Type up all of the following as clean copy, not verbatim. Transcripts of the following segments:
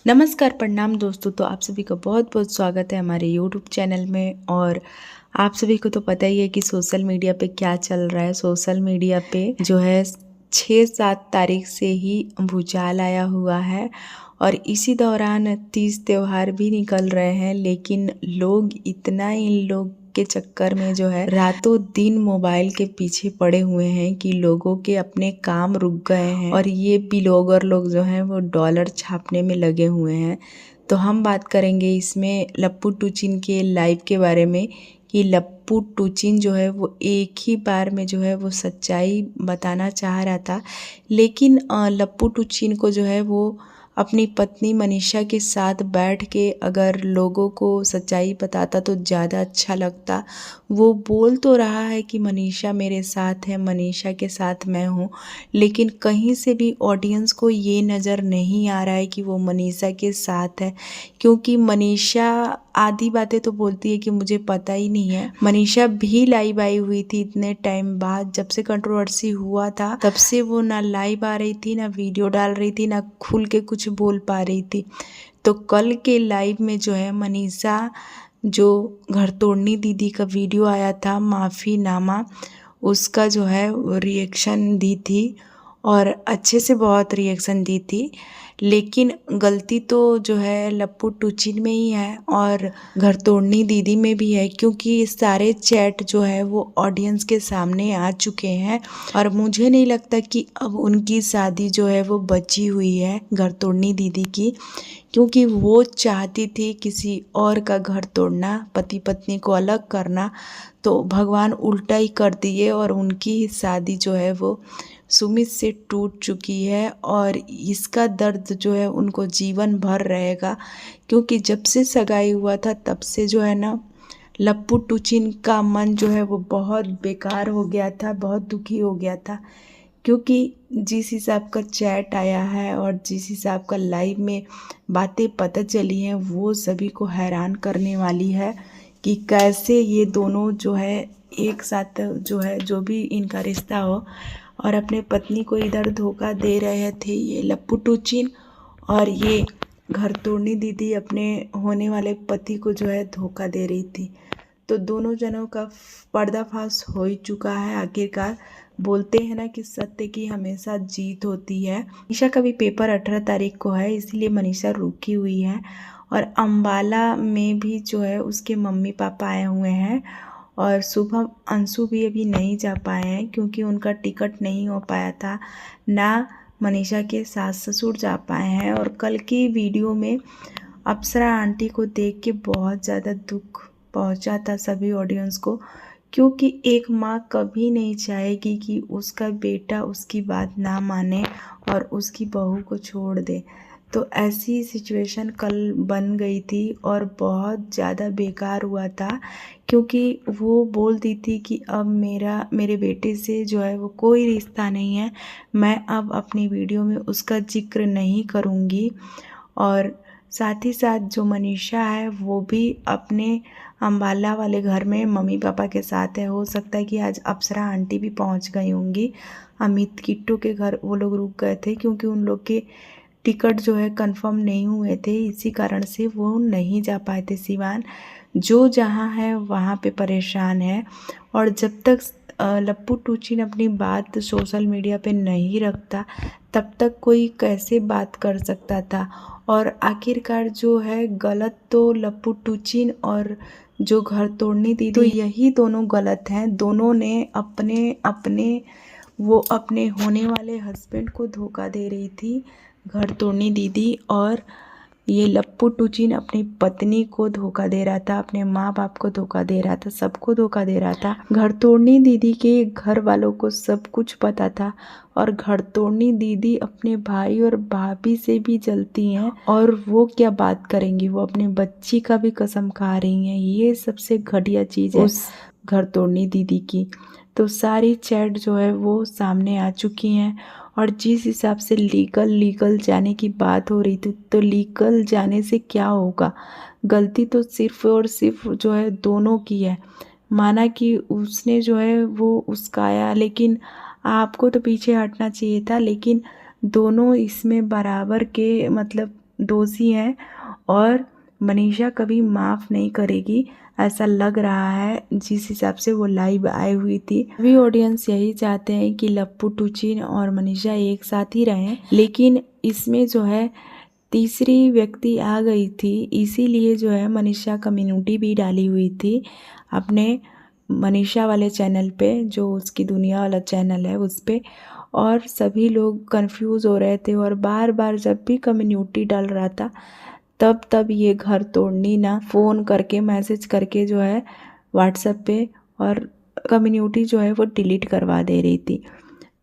नमस्कार, प्रणाम दोस्तों। तो आप सभी का बहुत-बहुत स्वागत है हमारे यूट्यूब चैनल में। और आप सभी को तो पता ही है कि सोशल मीडिया पे क्या चल रहा है। सोशल मीडिया पे जो है 6-7 तारीख से ही भूचाल आया हुआ है और इसी दौरान तीज त्योहार भी निकल रहे हैं, लेकिन लोग इतना इन लोग के चक्कर में जो है रातों दिन मोबाइल के पीछे पड़े हुए हैं कि लोगों के अपने काम रुक गए हैं और ये ब्लॉगर लोग जो हैं वो डॉलर छापने में लगे हुए हैं। तो हम बात करेंगे इसमें लप्पू टूचिन के लाइव के बारे में कि लप्पू टूचिन जो है वो एक ही बार में जो है वो सच्चाई बताना चाह रहा था, लेकिन लप्पू टूचिन को जो है वो अपनी पत्नी मनीषा के साथ बैठ के अगर लोगों को सच्चाई बताता तो ज़्यादा अच्छा लगता। वो बोल तो रहा है कि मनीषा मेरे साथ है, मनीषा के साथ मैं हूँ, लेकिन कहीं से भी ऑडियंस को ये नज़र नहीं आ रहा है कि वो मनीषा के साथ है, क्योंकि मनीषा आधी बातें तो बोलती है कि मुझे पता ही नहीं है। मनीषा भी लाइव आई हुई थी इतने टाइम बाद, जब से कंट्रोवर्सी हुआ था तब से वो ना लाइव आ रही थी, ना वीडियो डाल रही थी, ना खुल के कुछ बोल पा रही थी। तो कल के लाइव में जो है मनीषा जो घर तोड़नी दीदी का वीडियो आया था माफ़ीनामा, उसका जो है रिएक्शन दी थी और अच्छे से बहुत रिएक्शन दी थी। लेकिन गलती तो जो है लप्पू टूचिन में ही है और घर तोड़नी दीदी में भी है, क्योंकि सारे चैट जो है वो ऑडियंस के सामने आ चुके हैं और मुझे नहीं लगता कि अब उनकी शादी जो है वो बची हुई है घर तोड़नी दीदी की, क्योंकि वो चाहती थी किसी और का घर तोड़ना, पति पत्नी को अलग करना, तो भगवान उल्टा ही कर दिए और उनकी शादी जो है वो सुमित से टूट चुकी है और इसका दर्द जो है उनको जीवन भर रहेगा। क्योंकि जब से सगाई हुआ था तब से जो है ना लप्पू टूचिन का मन जो है वो बहुत बेकार हो गया था, बहुत दुखी हो गया था, क्योंकि जिस हिसाब का चैट आया है और जिस हिसाब का लाइव में बातें पता चली हैं वो सभी को हैरान करने वाली है कि कैसे ये दोनों जो है एक साथ जो है जो भी इनका रिश्ता हो और अपने पत्नी को इधर धोखा दे रहे थे ये लप्पू टूचिन, और ये घर तोड़नी दीदी अपने होने वाले पति को जो है धोखा दे रही थी। तो दोनों जनों का पर्दाफाश हो ही चुका है आखिरकार। बोलते हैं ना कि सत्य की हमेशा जीत होती है। मनीषा का भी पेपर 18 तारीख को है, इसीलिए मनीषा रुकी हुई है और अंबाला में भी जो है उसके मम्मी पापा आए हुए हैं और शुभम अंशु भी अभी नहीं जा पाए हैं क्योंकि उनका टिकट नहीं हो पाया था, ना मनीषा के सास ससुर जा पाए हैं। और कल की वीडियो में अप्सरा आंटी को देख के बहुत ज़्यादा दुख पहुंचा था सभी ऑडियंस को, क्योंकि एक माँ कभी नहीं चाहेगी कि उसका बेटा उसकी बात ना माने और उसकी बहू को छोड़ दे। तो ऐसी सिचुएशन कल बन गई थी और बहुत ज़्यादा बेकार हुआ था, क्योंकि वो बोलती थी कि अब मेरे बेटे से जो है वो कोई रिश्ता नहीं है, मैं अब अपनी वीडियो में उसका जिक्र नहीं करूँगी। और साथ ही साथ जो मनीषा है वो भी अपने अम्बाला वाले घर में मम्मी पापा के साथ है। हो सकता है कि आज अप्सरा आंटी भी पहुंच गई होंगी। अमित किट्टू के घर वो लोग रुक गए थे क्योंकि उन लोग के टिकट जो है कंफर्म नहीं हुए थे, इसी कारण से वो नहीं जा पाए थे सिवान। जो जहाँ है वहाँ पे परेशान है और जब तक लप्पू टूचिन अपनी बात सोशल मीडिया पे नहीं रखता तब तक कोई कैसे बात कर सकता था। और आखिरकार जो है गलत तो लप्पू टूचिन और जो घर तोड़नी दीदी, तो यही दोनों गलत हैं। दोनों ने अपने अपने वो अपने होने वाले हस्बैंड को धोखा दे रही थी घर तोड़नी दीदी, और ये लप्पू टूचिन अपनी पत्नी को धोखा दे रहा था, अपने माँ बाप को धोखा दे रहा था, सबको धोखा दे रहा था। घर तोड़नी दीदी के घर वालों को सब कुछ पता था और घर तोड़नी दीदी अपने भाई और भाभी से भी जलती हैं और वो क्या बात करेंगी, वो अपनी बच्ची का भी कसम खा रही हैं। ये सबसे घटिया चीज़ है उस घर तोड़नी दीदी की। तो सारी चैट जो है वो सामने आ चुकी हैं और जिस हिसाब से लीगल जाने की बात हो रही थी, तो लीगल जाने से क्या होगा, गलती तो सिर्फ और सिर्फ जो है दोनों की है। माना कि उसने जो है वो उस्काया, लेकिन आपको तो पीछे हटना चाहिए था, लेकिन दोनों इसमें बराबर के मतलब दोषी हैं और मनीषा कभी माफ़ नहीं करेगी, ऐसा लग रहा है जिस हिसाब से वो लाइव आई हुई थी। सभी ऑडियंस यही चाहते हैं कि लप्पू टूचिन और मनीषा एक साथ ही रहें, लेकिन इसमें जो है तीसरी व्यक्ति आ गई थी, इसीलिए जो है मनीषा कम्युनिटी भी डाली हुई थी अपने मनीषा वाले चैनल पे, जो उसकी दुनिया वाला चैनल है उस पे, और सभी लोग कंफ्यूज हो रहे थे और बार बार जब भी कम्युनिटी डाल रहा था तब ये घर तोड़नी ना फ़ोन करके मैसेज करके जो है व्हाट्सएप पे और कम्युनिटी जो है वो डिलीट करवा दे रही थी।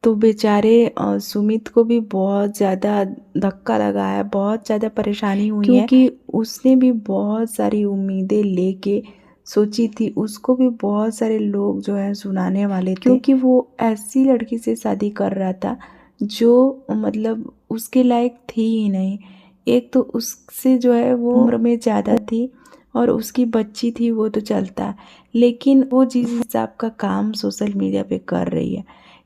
तो बेचारे सुमित को भी बहुत ज़्यादा धक्का लगा है, बहुत ज़्यादा परेशानी हुई है, क्योंकि उसने भी बहुत सारी उम्मीदें लेके सोची थी, उसको भी बहुत सारे लोग जो है सुनाने वाले थे, क्योंकि वो ऐसी लड़की से शादी कर रहा था जो मतलब उसके लायक थी ही नहीं। एक तो उससे जो है वो उम्र में ज़्यादा थी और उसकी बच्ची थी, वो तो चलता, लेकिन वो जिस हिसाब का काम सोशल मीडिया पे कर रही है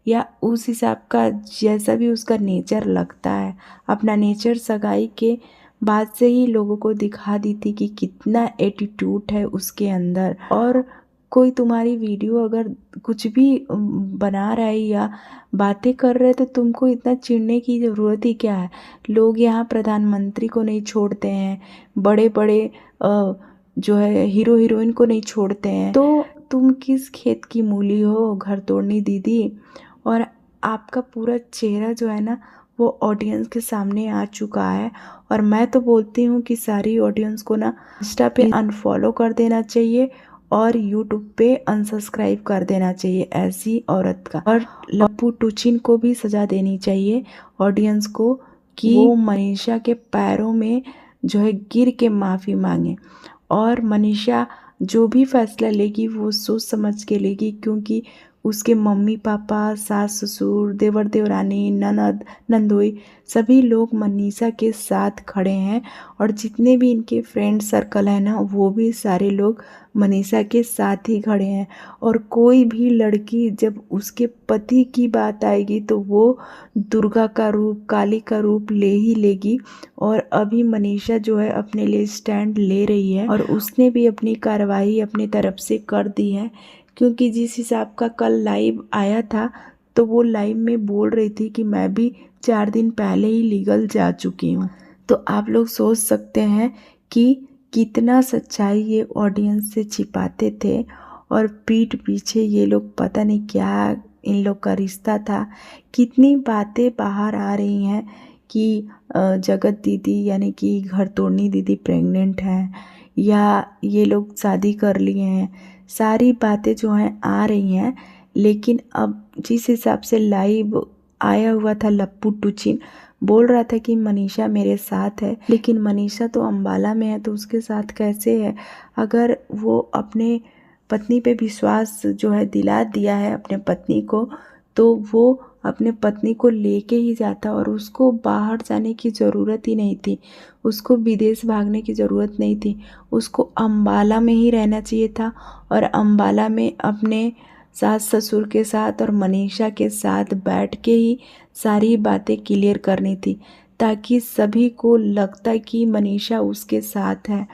या उस हिसाब का जैसा भी उसका नेचर लगता है, अपना नेचर सगाई के बाद से ही लोगों को दिखा दी थी कि कितना एटीट्यूड है उसके अंदर। और कोई तुम्हारी वीडियो अगर कुछ भी बना रहा है या बातें कर रहे हैं तो तुमको इतना चिढ़ने की ज़रूरत ही क्या है। लोग यहाँ प्रधानमंत्री को नहीं छोड़ते हैं, बड़े बड़े जो है हीरो हीरोइन को नहीं छोड़ते हैं, तो तुम किस खेत की मूली हो घर तोड़नी दीदी। और आपका पूरा चेहरा जो है ना वो ऑडियंस के सामने आ चुका है और मैं तो बोलती हूँ कि सारी ऑडियंस को ना इंस्टा पे अनफॉलो कर देना चाहिए और यूट्यूब पे अनसब्सक्राइब कर देना चाहिए ऐसी औरत का। और लप्पू टूचिन को भी सज़ा देनी चाहिए ऑडियंस को कि वो मनीषा के पैरों में जो है गिर के माफ़ी मांगे। और मनीषा जो भी फैसला लेगी वो सोच समझ के लेगी, क्योंकि उसके मम्मी पापा, सास ससुर, देवर देवरानी, ननद नंदोई सभी लोग मनीषा के साथ खड़े हैं और जितने भी इनके फ्रेंड सर्कल है ना वो भी सारे लोग मनीषा के साथ ही खड़े हैं। और कोई भी लड़की जब उसके पति की बात आएगी तो वो दुर्गा का रूप, काली का रूप ले ही लेगी। और अभी मनीषा जो है अपने लिए स्टैंड ले रही है और उसने भी अपनी कार्रवाई अपनी तरफ से कर दी है, क्योंकि जिस हिसाब का कल लाइव आया था तो वो लाइव में बोल रही थी कि मैं भी 4 दिन पहले ही लीगल जा चुकी हूँ। तो आप लोग सोच सकते हैं कि कितना सच्चाई ये ऑडियंस से छिपाते थे और पीठ पीछे ये लोग पता नहीं क्या इन लोग का रिश्ता था। कितनी बातें बाहर आ रही हैं कि जगत दीदी यानी कि घर तोड़नी दीदी प्रेग्नेंट है या ये लोग शादी कर लिए हैं, सारी बातें जो हैं आ रही हैं। लेकिन अब जिस हिसाब से लाइव आया हुआ था लप्पू टूचिन बोल रहा था कि मनीषा मेरे साथ है, लेकिन मनीषा तो अम्बाला में है तो उसके साथ कैसे है। अगर वो अपने पत्नी पे विश्वास जो है दिला दिया है अपने पत्नी को, तो वो अपने पत्नी को लेके ही जाता और उसको बाहर जाने की ज़रूरत ही नहीं थी, उसको विदेश भागने की ज़रूरत नहीं थी, उसको अम्बाला में ही रहना चाहिए था और अम्बाला में अपने सास ससुर के साथ और मनीषा के साथ बैठ के ही सारी बातें क्लियर करनी थी, ताकि सभी को लगता कि मनीषा उसके साथ है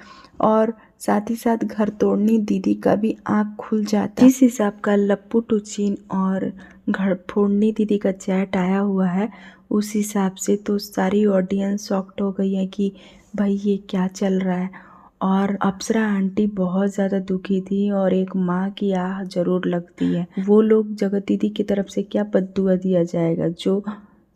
और साथ ही साथ घर तोड़नी दीदी का भी आँख खुल जाता। जिस हिसाब का लप्पू टूचिन और घर फोड़नी दीदी का चैट आया हुआ है उस हिसाब से तो सारी ऑडियंस शॉक्ड हो गई है कि भाई ये क्या चल रहा है। और अप्सरा आंटी बहुत ज़्यादा दुखी थी और एक माँ की आह ज़रूर लगती है। वो लोग जगत दीदी की तरफ से क्या बद्दुआ दिया जाएगा, जो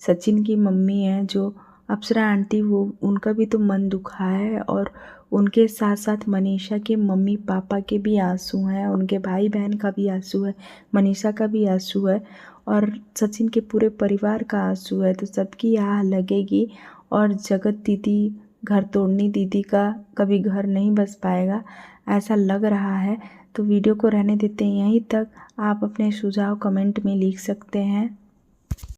सचिन की मम्मी है, जो अप्सरा आंटी, वो उनका भी तो मन दुखा है और उनके साथ साथ मनीषा के मम्मी पापा के भी आंसू हैं, उनके भाई बहन का भी आंसू है, मनीषा का भी आंसू है और सचिन के पूरे परिवार का आंसू है। तो सबकी आह लगेगी और जगत दीदी घर तोड़नी दीदी का कभी घर नहीं बस पाएगा ऐसा लग रहा है। तो वीडियो को रहने देते हैं यहीं तक। आप अपने सुझाव कमेंट में लिख सकते हैं।